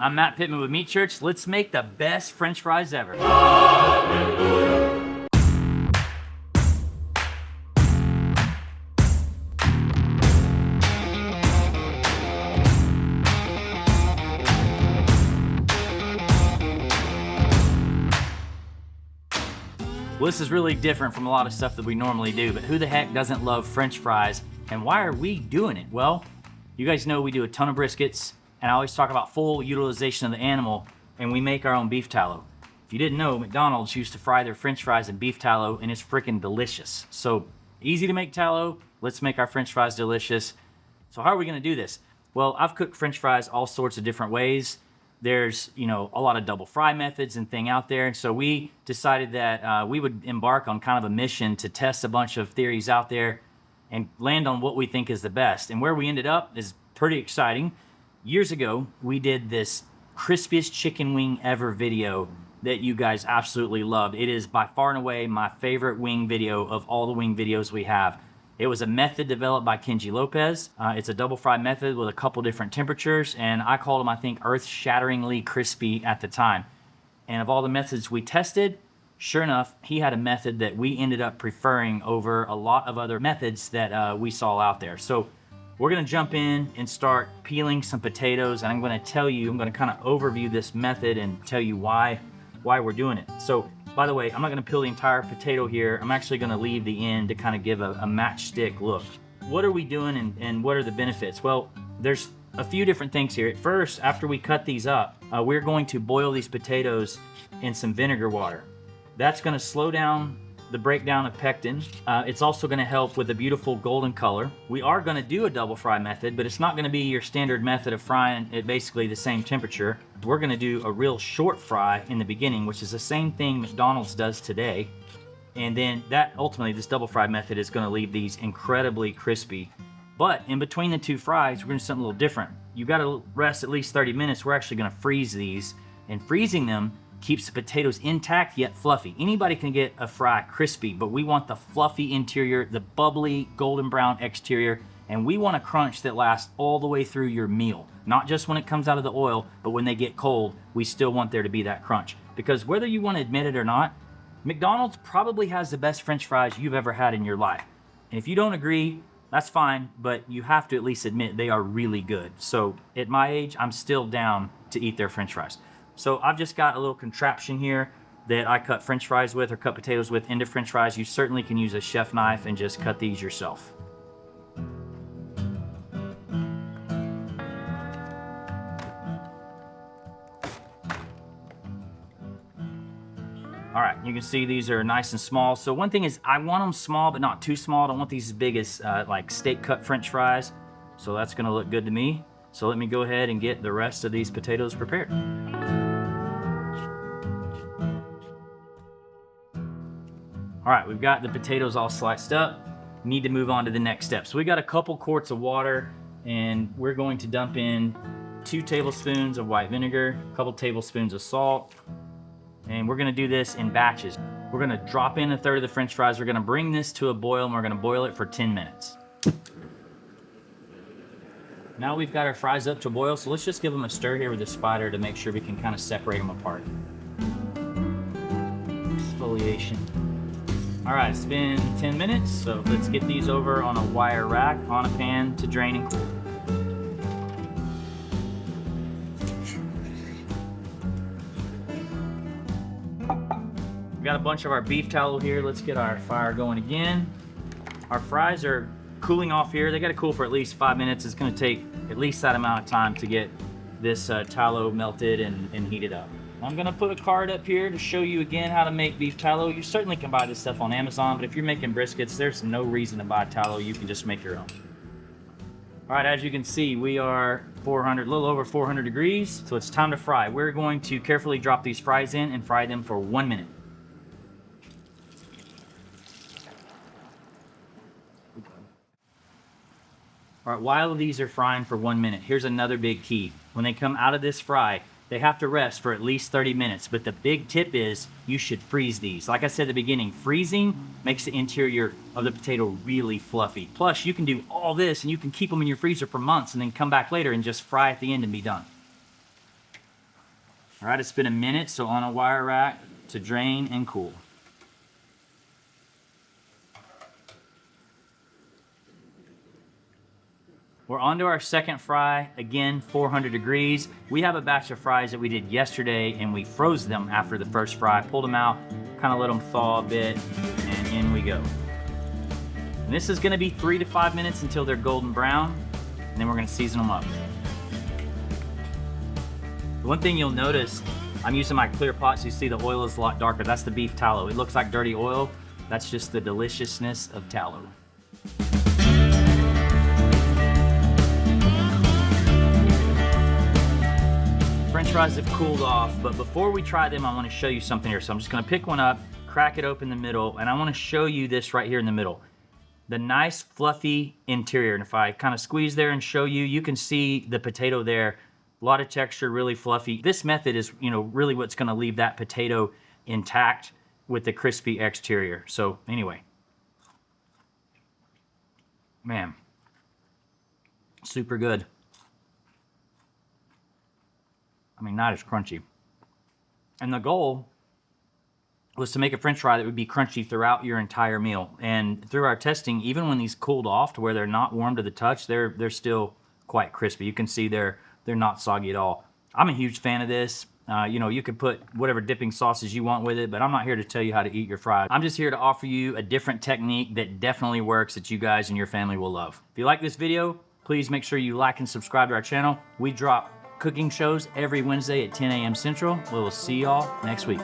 I'm Matt Pittman with Meat Church. Let's make the best French fries ever. Well, this is really different from a lot of stuff that we normally do, but who the heck doesn't love French fries? And why are we doing it? Well, you guys know we do a ton of briskets, and I always talk about full utilization of the animal, and we make our own beef tallow. If you didn't know, McDonald's used to fry their French fries in beef tallow, and it's freaking delicious. So easy to make tallow. Let's make our French fries delicious. So how are we gonna do this? Well, I've cooked French fries all sorts of different ways. There's, a lot of double fry methods and thing out there. So we decided that we would embark on kind of a mission to test a bunch of theories out there and land on what we think is the best. And where we ended up is pretty exciting. Years ago, we did this crispiest chicken wing ever video that you guys absolutely loved. It is by far and away my favorite wing video of all the wing videos we have. It was a method developed by Kenji López. It's a double fry method with a couple different temperatures, and I called them, I think, earth-shatteringly crispy at the time. And of all the methods we tested, sure enough, he had a method that we ended up preferring over a lot of other methods that we saw out there. So we're gonna jump in and start peeling some potatoes, and I'm gonna kind of overview this method and tell you why we're doing it. So, by the way, I'm not gonna peel the entire potato here. I'm actually gonna leave the end to kind of give a matchstick look. What are we doing and what are the benefits? Well, there's a few different things here. At first, after we cut these up, we're going to boil these potatoes in some vinegar water. That's gonna slow down the breakdown of pectin. It's also gonna help with a beautiful golden color. We are gonna do a double fry method, but it's not gonna be your standard method of frying at basically the same temperature. We're gonna do a real short fry in the beginning, which is the same thing McDonald's does today. And then ultimately, this double fry method is gonna leave these incredibly crispy. But in between the two fries, we're gonna do something a little different. You gotta rest at least 30 minutes. We're actually gonna freeze these, and freezing them keeps the potatoes intact yet fluffy. Anybody can get a fry crispy, but we want the fluffy interior, the bubbly golden brown exterior, and we want a crunch that lasts all the way through your meal. Not just when it comes out of the oil, but when they get cold, we still want there to be that crunch. Because whether you want to admit it or not, McDonald's probably has the best French fries you've ever had in your life. And if you don't agree, that's fine, but you have to at least admit they are really good. So at my age, I'm still down to eat their French fries. So I've just got a little contraption here that I cut French fries with or cut potatoes with into French fries. You certainly can use a chef knife and just cut these yourself. All right, you can see these are nice and small. So one thing is I want them small, but not too small. I don't want these as big as like steak cut French fries. So that's gonna look good to me. So let me go ahead and get the rest of these potatoes prepared. All right, we've got the potatoes all sliced up. Need to move on to the next step. So we got a couple quarts of water, and we're going to dump in 2 tablespoons of white vinegar, a couple tablespoons of salt, and we're gonna do this in batches. We're gonna drop in 1/3 of the French fries. We're gonna bring this to a boil, and we're gonna boil it for 10 minutes. Now we've got our fries up to boil, so let's just give them a stir here with the spider to make sure we can kind of separate them apart. Exfoliation. All right, it's been 10 minutes, so let's get these over on a wire rack on a pan to drain and cool. We've got a bunch of our beef tallow here. Let's get our fire going again. Our fries are cooling off here. They gotta cool for at least 5 minutes. It's gonna take at least that amount of time to get this tallow melted and heated up. I'm gonna put a card up here to show you again how to make beef tallow. You certainly can buy this stuff on Amazon, but if you're making briskets, there's no reason to buy tallow. You can just make your own. All right, as you can see, we are a little over 400 degrees, so it's time to fry. We're going to carefully drop these fries in and fry them for 1 minute. All right, while these are frying for 1 minute, here's another big key. When they come out of this fry, they have to rest for at least 30 minutes. But the big tip is you should freeze these. Like I said at the beginning, freezing makes the interior of the potato really fluffy. Plus, you can do all this and you can keep them in your freezer for months and then come back later and just fry at the end and be done. All right, it's been a minute, so on a wire rack to drain and cool. We're on to our second fry, again, 400 degrees. We have a batch of fries that we did yesterday and we froze them after the first fry, pulled them out, kind of let them thaw a bit, and in we go. And this is gonna be 3 to 5 minutes until they're golden brown, and then we're gonna season them up. One thing you'll notice, I'm using my clear pot, so you see the oil is a lot darker. That's the beef tallow. It looks like dirty oil. That's just the deliciousness of tallow. French fries have cooled off, but before we try them, I want to show you something here. So I'm just going to pick one up, crack it open in the middle, and I want to show you this right here in the middle. The nice fluffy interior. And if I kind of squeeze there and show you, you can see the potato there. A lot of texture, really fluffy. This method is, really what's going to leave that potato intact with the crispy exterior. So anyway, man, super good. I mean, not as crunchy. And the goal was to make a French fry that would be crunchy throughout your entire meal. And through our testing, even when these cooled off to where they're not warm to the touch, they're still quite crispy. You can see they're not soggy at all. I'm a huge fan of this. You could put whatever dipping sauces you want with it, but I'm not here to tell you how to eat your fries. I'm just here to offer you a different technique that definitely works that you guys and your family will love. If you like this video, please make sure you like and subscribe to our channel. We drop cooking shows every Wednesday at 10 a.m. Central. We will see y'all next week.